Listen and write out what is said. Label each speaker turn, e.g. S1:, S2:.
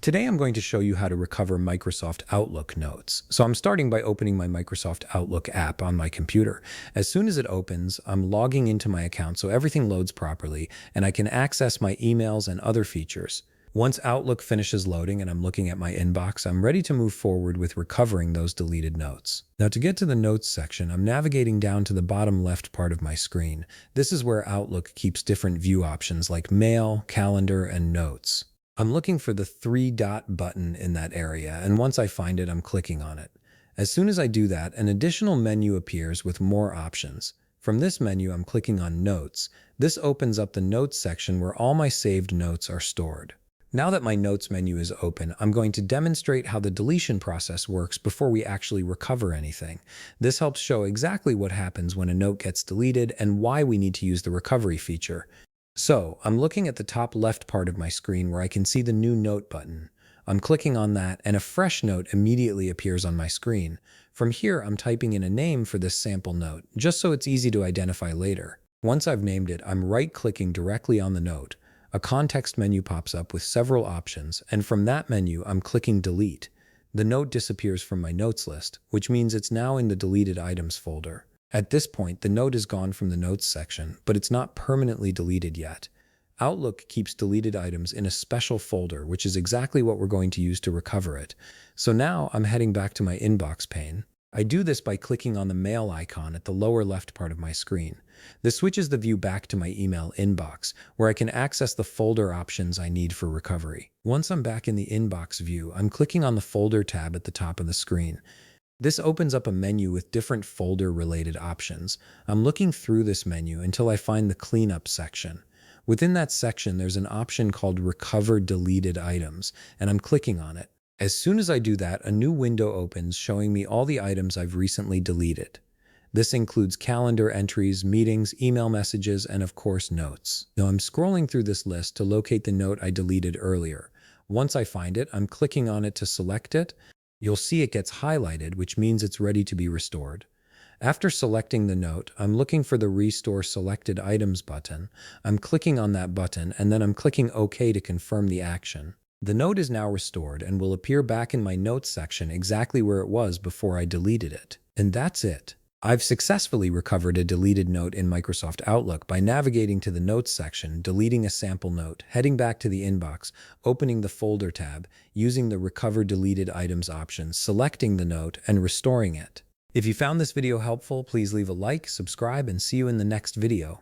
S1: Today I'm going to show you how to recover Microsoft Outlook notes. So I'm starting by opening my Microsoft Outlook app on my computer. As soon as it opens, I'm logging into my account so everything loads properly and I can access my emails and other features. Once Outlook finishes loading and I'm looking at my inbox, I'm ready to move forward with recovering those deleted notes. Now to get to the notes section, I'm navigating down to the bottom left part of my screen. This is where Outlook keeps different view options like Mail, Calendar, and Notes. I'm looking for the three-dot button in that area, and once I find it, I'm clicking on it. As soon as I do that, an additional menu appears with more options. From this menu, I'm clicking on Notes. This opens up the Notes section where all my saved notes are stored. Now that my Notes menu is open, I'm going to demonstrate how the deletion process works before we actually recover anything. This helps show exactly what happens when a note gets deleted and why we need to use the recovery feature. So, I'm looking at the top left part of my screen where I can see the New Note button. I'm clicking on that and a fresh note immediately appears on my screen. From here, I'm typing in a name for this sample note, just so it's easy to identify later. Once I've named it, I'm right-clicking directly on the note. A context menu pops up with several options, and from that menu, I'm clicking Delete. The note disappears from my notes list, which means it's now in the deleted items folder. At this point, the note is gone from the Notes section, but it's not permanently deleted yet. Outlook keeps deleted items in a special folder, which is exactly what we're going to use to recover it. So now I'm heading back to my inbox pane. I do this by clicking on the Mail icon at the lower left part of my screen. This switches the view back to my email inbox, where I can access the folder options I need for recovery. Once I'm back in the inbox view, I'm clicking on the Folder tab at the top of the screen. This opens up a menu with different folder-related options. I'm looking through this menu until I find the Cleanup section. Within that section, there's an option called Recover Deleted Items, and I'm clicking on it. As soon as I do that, a new window opens showing me all the items I've recently deleted. This includes calendar entries, meetings, email messages, and of course, notes. Now I'm scrolling through this list to locate the note I deleted earlier. Once I find it, I'm clicking on it to select it. You'll see it gets highlighted, which means it's ready to be restored. After selecting the note, I'm looking for the Restore Selected Items button. I'm clicking on that button, and then I'm clicking OK to confirm the action. The note is now restored and will appear back in my Notes section exactly where it was before I deleted it. And that's it. I've successfully recovered a deleted note in Microsoft Outlook by navigating to the Notes section, deleting a sample note, heading back to the inbox, opening the Folder tab, using the Recover Deleted Items option, selecting the note, and restoring it. If you found this video helpful, please leave a like, subscribe, and see you in the next video.